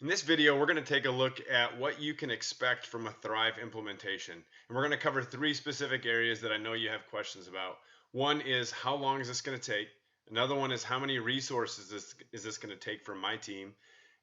In this video, we're going to take a look at what you can expect from a Thrive implementation. And we're going to cover three specific areas that I know you have questions about. One is how long is this going to take? Another one is how many resources is this going to take from my team?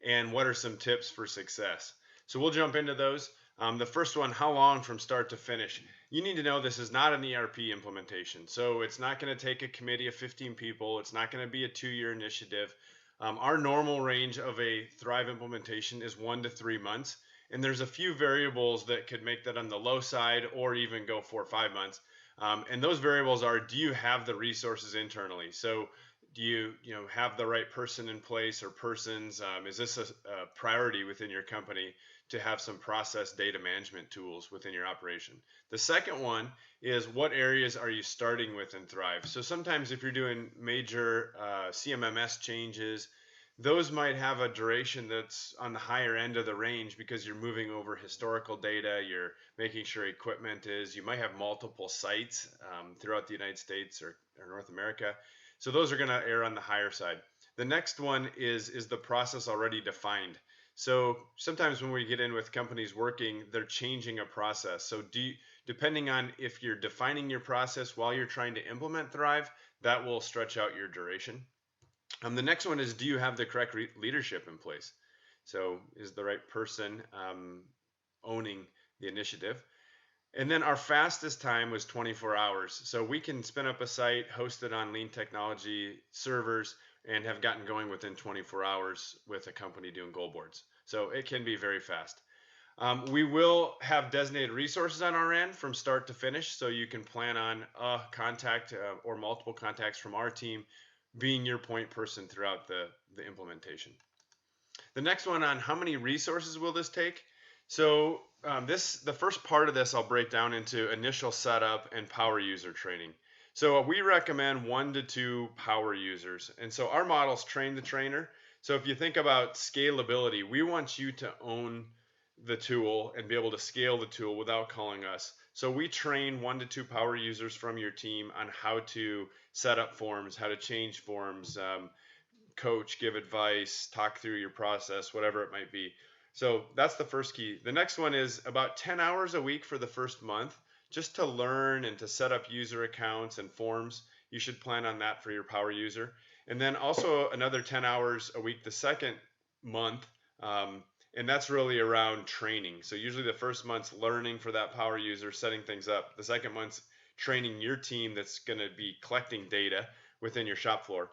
And what are some tips for success? So we'll jump into those. The first one, how long from start to finish? You need to know this is not an ERP implementation. So it's not going to take a committee of 15 people. It's not going to be a 2-year initiative. Our normal range of a Thrive implementation is 1 to 3 months, and there's a few variables that could make that on the low side or even go 4 or 5 months. And those variables are: do you have the resources internally? So do you have the right person in place or persons? Is this a priority within your company to have some process data management tools within your operation? The second one is, what areas are you starting with in Thrive? So sometimes if you're doing major CMMS changes, those might have a duration that's on the higher end of the range because you're moving over historical data, you're making sure equipment is, you might have multiple sites throughout the United States or North America. So those are going to err on the higher side. The next one is the process already defined? So sometimes when we get in with companies working, they're changing a process. So depending on if you're defining your process while you're trying to implement Thrive, that will stretch out your duration. The next one is, do you have the correct leadership in place? So is the right person owning the initiative? And then our fastest time was 24 hours. So we can spin up a site, host it on Lean Technology servers, and have gotten going within 24 hours with a company doing goal boards. So it can be very fast. We will have designated resources on our end from start to finish, so you can plan on a contact or multiple contacts from our team being your point person throughout the implementation. The next one on how many resources will this take? So the first part of this I'll break down into initial setup and power user training. So we recommend 1 to 2 power users. And so our models train the trainer. So if you think about scalability, we want you to own the tool and be able to scale the tool without calling us. So we train 1 to 2 power users from your team on how to set up forms, how to change forms, coach, give advice, talk through your process, whatever it might be. So that's the first key. The next one is about 10 hours a week for the first month, just to learn and to set up user accounts and forms. You should plan on that for your power user. And then also another 10 hours a week the second month. And that's really around training. So usually the first month's learning for that power user, setting things up. The second month's training your team that's going to be collecting data within your shop floor.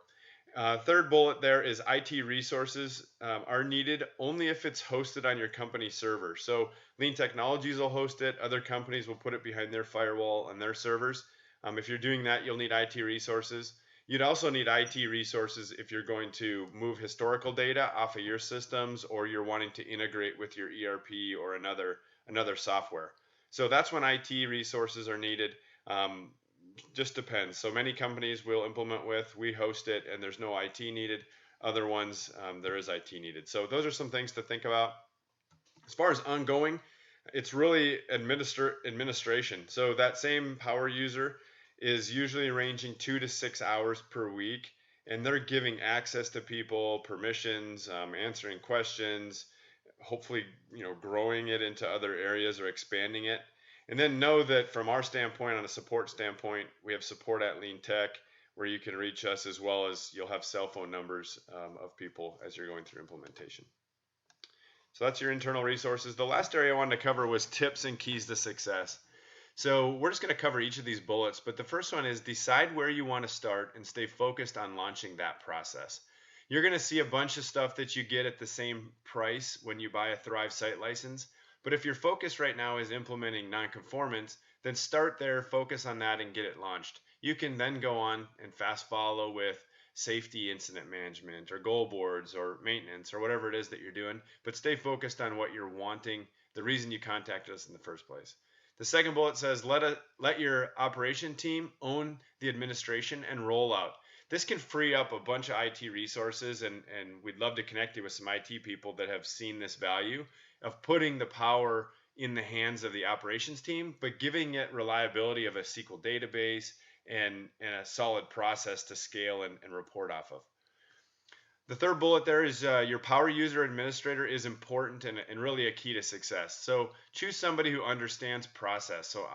Third bullet there is IT resources are needed only if it's hosted on your company server. So Lean Technologies will host it. Other companies will put it behind their firewall on their servers. If you're doing that, you'll need IT resources. You'd also need IT resources if you're going to move historical data off of your systems, or you're wanting to integrate with your ERP or another software. So that's when IT resources are needed. Just depends. So many companies will implement with, we host it and there's no IT needed. Other ones, there is IT needed. So those are some things to think about. As far as ongoing, it's really administration. So that same power user is usually ranging 2 to 6 hours per week, and they're giving access to people, permissions, answering questions, hopefully growing it into other areas or expanding it. And then know that from our standpoint, on a support standpoint, we have support at Lean Tech where you can reach us, as well as you'll have cell phone numbers of people as you're going through implementation. So that's your internal resources. The last area I wanted to cover was tips and keys to success. So we're just going to cover each of these bullets, but the first one is decide where you want to start and stay focused on launching that process. You're going to see a bunch of stuff that you get at the same price when you buy a Thrive site license. But if your focus right now is implementing nonconformance, then start there, focus on that, and get it launched. You can then go on and fast follow with safety incident management or goal boards or maintenance or whatever it is that you're doing, but stay focused on what you're wanting, the reason you contacted us in the first place. The second bullet says let your operation team own the administration and rollout. This can free up a bunch of IT resources, and we'd love to connect you with some IT people that have seen this value of putting the power in the hands of the operations team, but giving it reliability of a SQL database and a solid process to scale and report off of. The third bullet there is your power user administrator is important and really a key to success. So choose somebody who understands process. So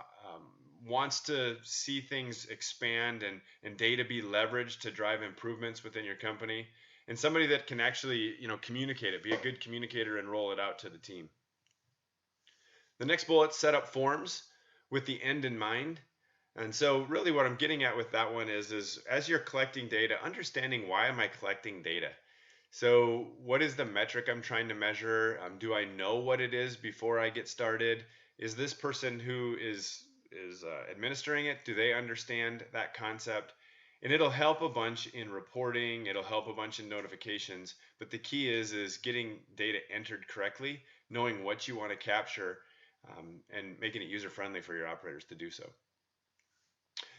wants to see things expand and data be leveraged to drive improvements within your company, and somebody that can actually communicate it, be a good communicator, and roll it out to the team. The next bullet, set up forms with the end in mind. And so really what I'm getting at with that one is as you're collecting data, understanding, why am I collecting data? So what is the metric I'm trying to measure? Do I know what it is before I get started? Is this person who is administering it, do they understand that concept? And it'll help a bunch in reporting. It'll help a bunch in notifications. But the key is getting data entered correctly, knowing what you want to capture, and making it user friendly for your operators to do so.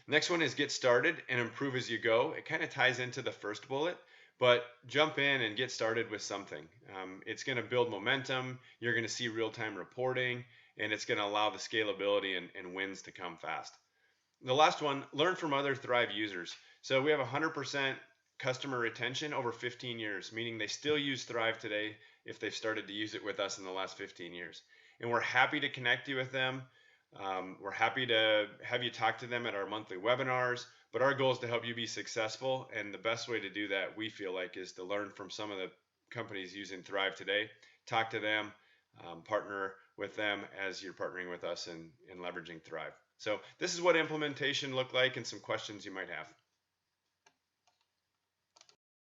Next one is get started and improve as you go. It kind of ties into the first bullet, but jump in and get started with something. It's going to build momentum. You're going to see real-time reporting, and it's going to allow the scalability and wins to come fast. The last one, learn from other Thrive users. So we have 100% customer retention over 15 years, meaning they still use Thrive today if they've started to use it with us in the last 15 years. And we're happy to connect you with them. We're happy to have you talk to them at our monthly webinars, but our goal is to help you be successful. And the best way to do that, we feel like, is to learn from some of the companies using Thrive today, talk to them, partner with them as you're partnering with us in leveraging Thrive. So this is what implementation looked like and some questions you might have.